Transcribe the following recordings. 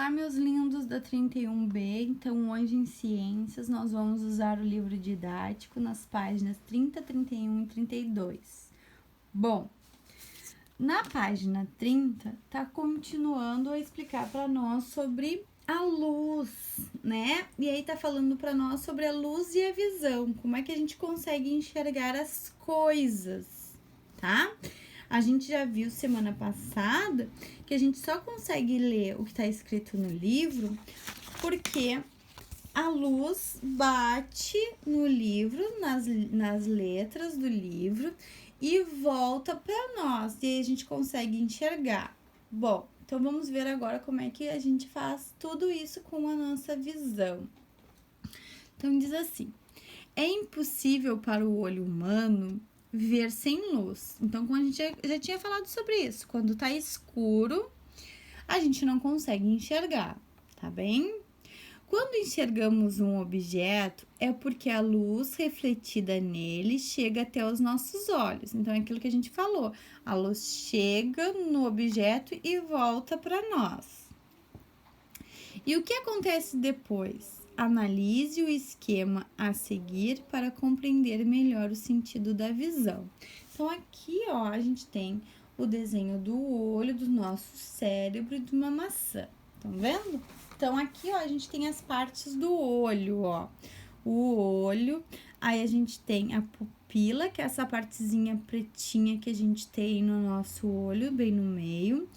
Olá, meus lindos da 31B. Então, hoje em Ciências, nós vamos usar o livro didático nas páginas 30, 31 e 32. Bom, na página 30, tá continuando a explicar para nós sobre a luz, né? E aí tá falando para nós sobre a luz e a visão, como é que a gente consegue enxergar as coisas, tá? A gente já viu semana passada que a gente só consegue ler o que está escrito no livro porque a luz bate no livro, nas letras do livro e volta para nós, e aí a gente consegue enxergar. Bom, então vamos ver agora como é que a gente faz tudo isso com a nossa visão. Então diz assim: é impossível para o olho humano ver sem luz. Então, como a gente já tinha falado sobre isso, quando tá escuro, a gente não consegue enxergar, tá bem? Quando enxergamos um objeto, é porque a luz refletida nele chega até os nossos olhos. Então, é aquilo que a gente falou, a luz chega no objeto e volta para nós. E o que acontece depois? Analise o esquema a seguir para compreender melhor o sentido da visão. Então, aqui, ó, a gente tem o desenho do olho, do nosso cérebro e de uma maçã. Estão vendo? Então, aqui, ó, a gente tem as partes do olho, ó. O olho, aí a gente tem a pupila, que é essa partezinha pretinha que a gente tem no nosso olho, bem no meio.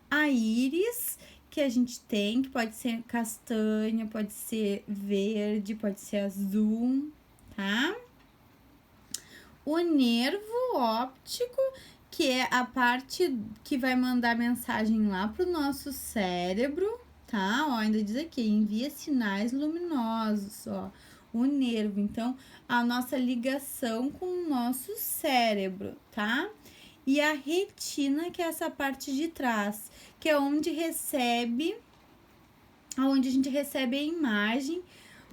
A íris, que a gente tem, que pode ser castanha, pode ser verde, pode ser azul, tá? O nervo óptico, que é a parte que vai mandar mensagem lá pro nosso cérebro, tá? Ó, ainda diz aqui, envia sinais luminosos, ó. O nervo, então, a nossa ligação com o nosso cérebro, tá? E a retina, que é essa parte de trás, que é onde a gente recebe a imagem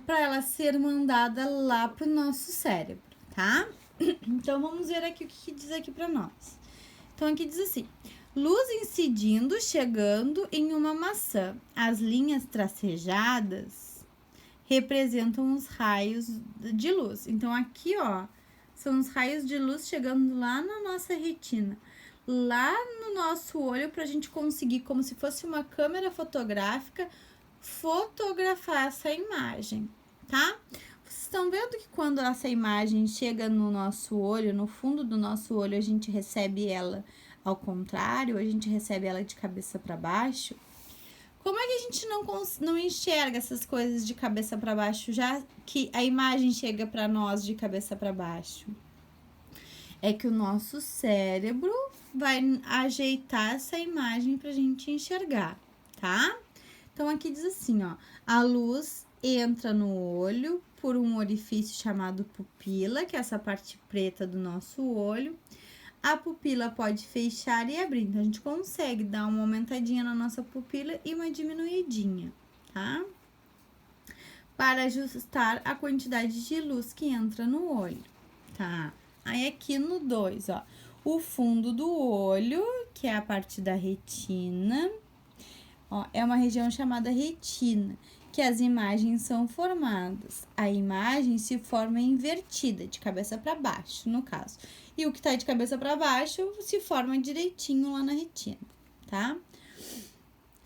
para ela ser mandada lá pro nosso cérebro, tá? Então, vamos ver aqui o que diz aqui para nós. Então, aqui diz assim: luz incidindo, chegando em uma maçã. As linhas tracejadas representam os raios de luz. Então, aqui, ó, são os raios de luz chegando lá na nossa retina, lá no nosso olho, para a gente conseguir, como se fosse uma câmera fotográfica, fotografar essa imagem, tá? Vocês estão vendo que quando essa imagem chega no nosso olho, no fundo do nosso olho, a gente recebe ela ao contrário, a gente recebe ela de cabeça para baixo? Como é que a gente não enxerga essas coisas de cabeça para baixo, já que a imagem chega para nós de cabeça para baixo? É que o nosso cérebro vai ajeitar essa imagem para a gente enxergar, tá? Então, aqui diz assim, ó: a luz entra no olho por um orifício chamado pupila, que é essa parte preta do nosso olho. A pupila pode fechar e abrir, então a gente consegue dar uma aumentadinha na nossa pupila e uma diminuidinha, tá? Para ajustar a quantidade de luz que entra no olho, tá? Aí aqui no 2, ó, o fundo do olho, que é a parte da retina, ó, é uma região chamada retina, que as imagens são formadas. A imagem se forma invertida, de cabeça para baixo, no caso. E o que tá de cabeça para baixo se forma direitinho lá na retina, tá?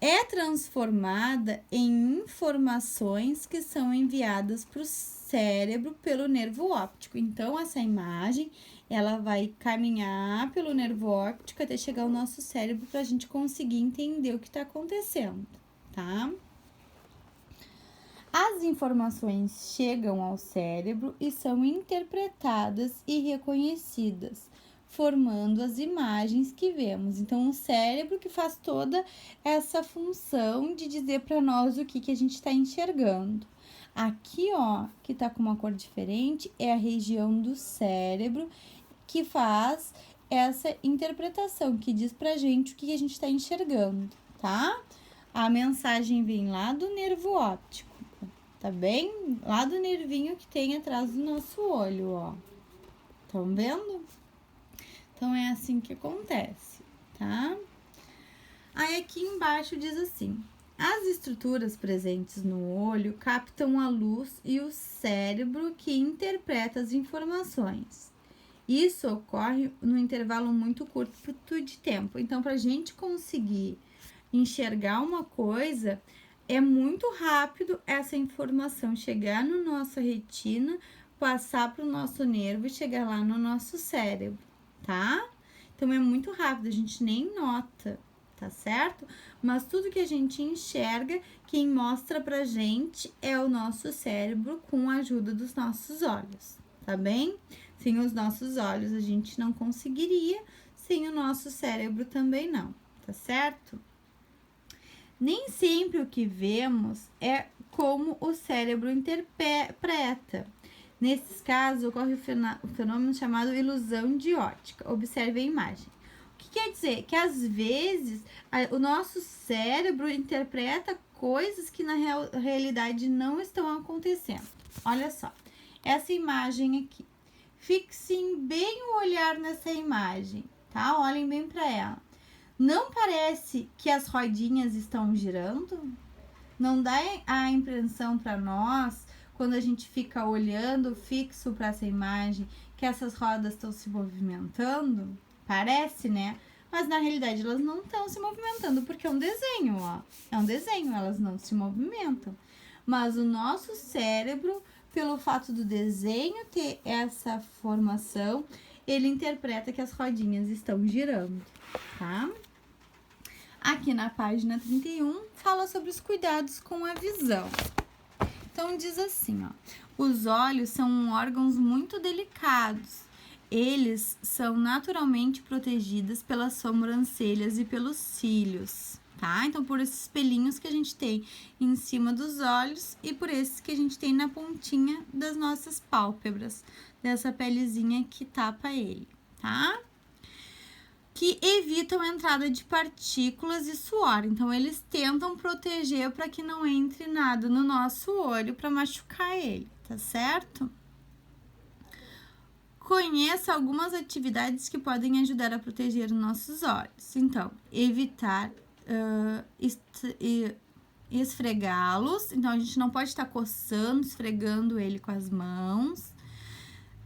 É transformada em informações que são enviadas para o cérebro pelo nervo óptico. Então, essa imagem, ela vai caminhar pelo nervo óptico até chegar ao nosso cérebro para a gente conseguir entender o que está acontecendo, tá? As informações chegam ao cérebro e são interpretadas e reconhecidas, formando as imagens que vemos. Então, o cérebro que faz toda essa função de dizer para nós o que a gente está enxergando. Aqui, ó, que tá com uma cor diferente, é a região do cérebro que faz essa interpretação, que diz pra gente o que a gente está enxergando, tá? A mensagem vem lá do nervo óptico, tá bem? Lá do nervinho que tem atrás do nosso olho, ó. Estão vendo? Então, é assim que acontece, tá? Aí, aqui embaixo diz assim: As estruturas presentes no olho captam a luz e o cérebro que interpreta as informações. Isso ocorre no intervalo muito curto de tempo. Então, para a gente conseguir enxergar uma coisa, é muito rápido essa informação chegar na nossa retina, passar para o nosso nervo e chegar lá no nosso cérebro, tá? Então, é muito rápido, a gente nem nota, tá certo? Mas tudo que a gente enxerga, quem mostra pra gente é o nosso cérebro com a ajuda dos nossos olhos, tá bem? Sem os nossos olhos a gente não conseguiria, sem o nosso cérebro também não, tá certo? Nem sempre o que vemos é como o cérebro interpreta. Nesses casos, ocorre o fenômeno chamado ilusão de ótica. Observe a imagem. O que quer dizer? Que às vezes o nosso cérebro interpreta coisas que na realidade não estão acontecendo. Olha só, essa imagem aqui. Fixem bem o olhar nessa imagem, tá? Olhem bem para ela. Não parece que as rodinhas estão girando? Não dá a impressão para nós, quando a gente fica olhando fixo para essa imagem, que essas rodas estão se movimentando? Parece, né? Mas na realidade elas não estão se movimentando, porque é um desenho, ó. É um desenho, elas não se movimentam. Mas o nosso cérebro, pelo fato do desenho ter essa formação, ele interpreta que as rodinhas estão girando, tá? Aqui na página 31, fala sobre os cuidados com a visão. Então, diz assim, ó. Os olhos são órgãos muito delicados. Eles são naturalmente protegidos pelas sobrancelhas e pelos cílios, tá? Então, por esses pelinhos que a gente tem em cima dos olhos e por esses que a gente tem na pontinha das nossas pálpebras, dessa pelezinha que tapa ele, tá? Que evitam a entrada de partículas e suor. Então, eles tentam proteger para que não entre nada no nosso olho para machucar ele, tá certo? Conheça algumas atividades que podem ajudar a proteger os nossos olhos. Então, evitar esfregá-los. Então, a gente não pode estar coçando, esfregando ele com as mãos.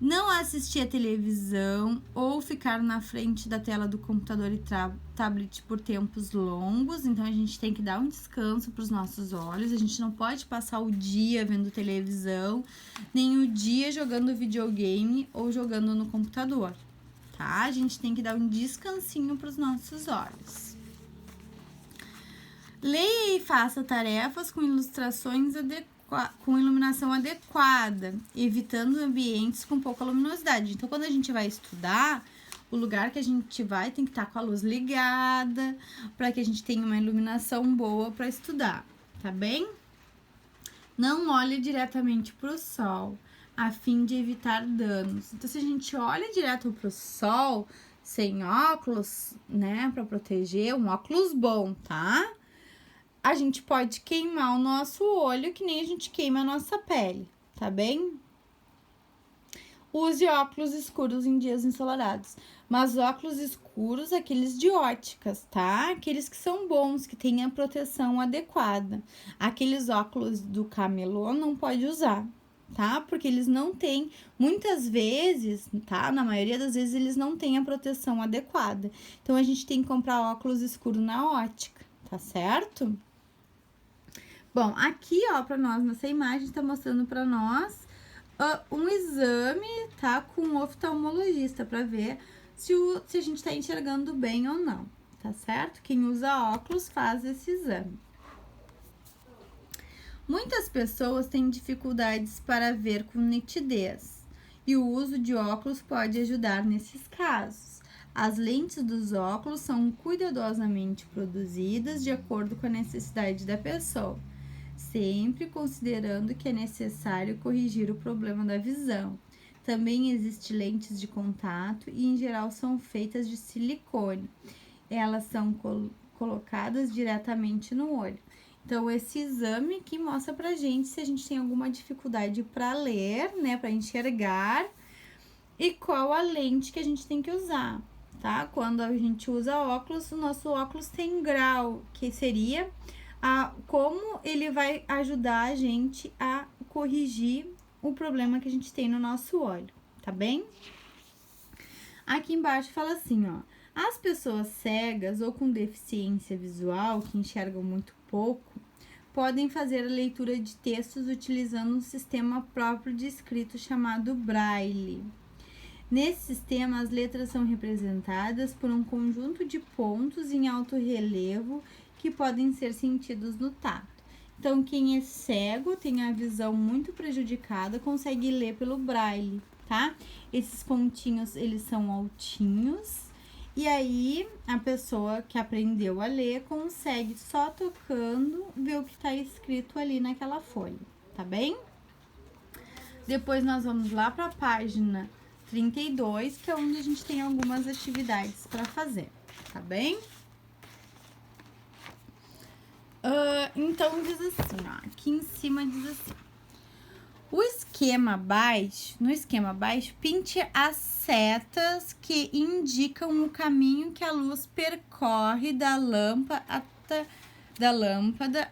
Não assistir a televisão ou ficar na frente da tela do computador e tablet por tempos longos. Então, a gente tem que dar um descanso para os nossos olhos. A gente não pode passar o dia vendo televisão, nem o dia jogando videogame ou jogando no computador, tá? A gente tem que dar um descansinho para os nossos olhos. Leia e faça tarefas com ilustrações com iluminação adequada, evitando ambientes com pouca luminosidade. Então, quando a gente vai estudar, o lugar que a gente vai tem que estar com a luz ligada, para que a gente tenha uma iluminação boa para estudar, tá bem? Não olhe diretamente para o sol, a fim de evitar danos. Então, se a gente olha direto para o sol, sem óculos, né, para proteger, um óculos bom, tá? A gente pode queimar o nosso olho, que nem a gente queima a nossa pele, tá bem? Use óculos escuros em dias ensolarados, mas óculos escuros, aqueles de óticas, tá? Aqueles que são bons, que têm a proteção adequada. Aqueles óculos do camelô não pode usar, tá? Porque eles não têm, muitas vezes, tá? Na maioria das vezes, eles não têm a proteção adequada. Então, a gente tem que comprar óculos escuros na ótica, tá certo? Bom, aqui, ó, pra nós, nessa imagem, tá mostrando pra nós um exame, tá? Com um oftalmologista, pra ver se a gente tá enxergando bem ou não, tá certo? Quem usa óculos faz esse exame. Muitas pessoas têm dificuldades para ver com nitidez, e o uso de óculos pode ajudar nesses casos. As lentes dos óculos são cuidadosamente produzidas de acordo com a necessidade da pessoa, sempre considerando que é necessário corrigir o problema da visão. Também existem lentes de contato e, em geral, são feitas de silicone. Elas são colocadas diretamente no olho. Então, esse exame aqui mostra pra gente se a gente tem alguma dificuldade para ler, né, para enxergar, e qual a lente que a gente tem que usar, tá? Quando a gente usa óculos, o nosso óculos tem grau, que seria como ele vai ajudar a gente a corrigir o problema que a gente tem no nosso olho, tá bem? Aqui embaixo fala assim, ó. As pessoas cegas ou com deficiência visual, que enxergam muito pouco, podem fazer a leitura de textos utilizando um sistema próprio de escrito chamado Braille. Nesse sistema, as letras são representadas por um conjunto de pontos em alto relevo que podem ser sentidos no tato. Então, quem é cego, tem a visão muito prejudicada, consegue ler pelo Braille, tá? Esses pontinhos, eles são altinhos. E aí, a pessoa que aprendeu a ler consegue, só tocando, ver o que está escrito ali naquela folha, tá bem? Depois, nós vamos lá para a página 32, que é onde a gente tem algumas atividades para fazer, tá bem? Então, diz assim, ó, aqui em cima diz assim. No esquema abaixo, pinte as setas que indicam o caminho que a luz percorre da lâmpada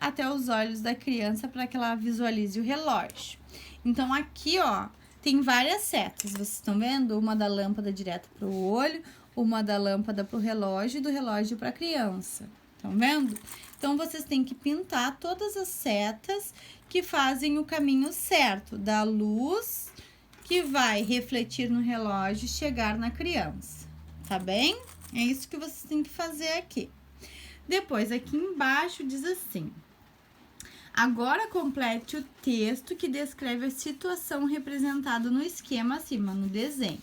até os olhos da criança para que ela visualize o relógio. Então, aqui, ó, tem várias setas, vocês estão vendo? Uma da lâmpada direto para o olho, uma da lâmpada para o relógio e do relógio para a criança. Estão vendo? Então, vocês têm que pintar todas as setas que fazem o caminho certo da luz que vai refletir no relógio e chegar na criança, tá bem? É isso que vocês têm que fazer aqui. Depois, aqui embaixo diz assim: agora complete o texto que descreve a situação representada no esquema acima, no desenho,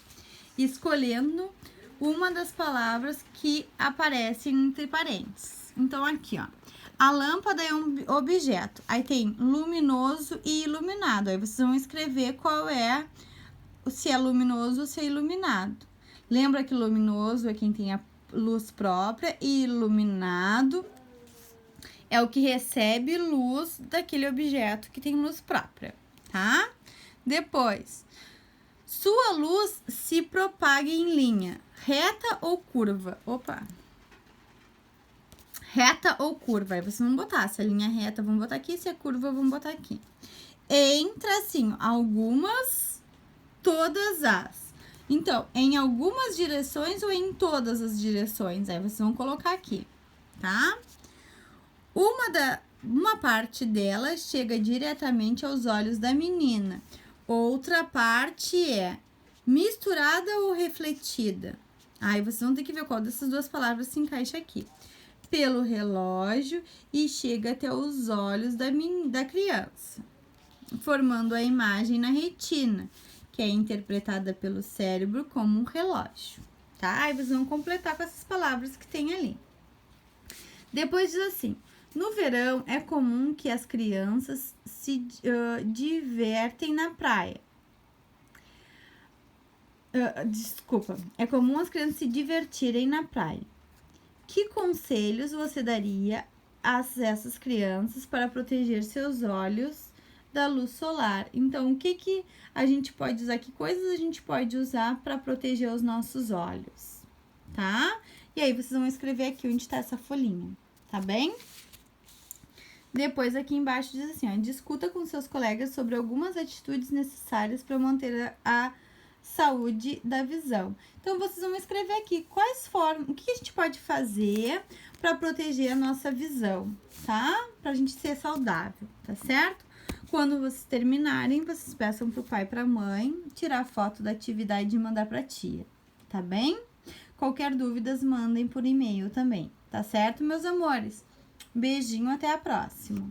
escolhendo uma das palavras que aparecem entre parênteses. Então, aqui, ó, a lâmpada é um objeto, aí tem luminoso e iluminado, aí vocês vão escrever qual é, se é luminoso ou se é iluminado. Lembra que luminoso é quem tem a luz própria e iluminado é o que recebe luz daquele objeto que tem luz própria, tá? Depois, sua luz se propaga em linha reta ou curva. Reta ou curva. Aí vocês vão botar, se a linha é reta, vão botar aqui, se é curva, vão botar aqui. Em tracinho, algumas, todas as. Então, em algumas direções ou em todas as direções? Aí vocês vão colocar aqui, tá? Uma parte dela chega diretamente aos olhos da menina. Outra parte é misturada ou refletida. Aí vocês vão ter que ver qual dessas duas palavras se encaixa aqui. Pelo relógio e chega até os olhos da criança, formando a imagem na retina, que é interpretada pelo cérebro como um relógio, tá? Aí vocês vão completar com essas palavras que tem ali. Depois diz assim: no verão é comum que as crianças se divertem na praia. É comum as crianças se divertirem na praia. Que conselhos você daria a essas crianças para proteger seus olhos da luz solar? Então, o que a gente pode usar? Que coisas a gente pode usar para proteger os nossos olhos, tá? E aí, vocês vão escrever aqui onde está essa folhinha, tá bem? Depois, aqui embaixo diz assim, ó, discuta com seus colegas sobre algumas atitudes necessárias para manter a saúde da visão. Então, vocês vão escrever aqui o que a gente pode fazer para proteger a nossa visão, tá? Pra gente ser saudável, tá certo? Quando vocês terminarem, vocês peçam pro pai e pra mãe tirar foto da atividade e mandar pra tia, tá bem? Qualquer dúvidas, mandem por e-mail também, tá certo, meus amores? Beijinho, até a próxima!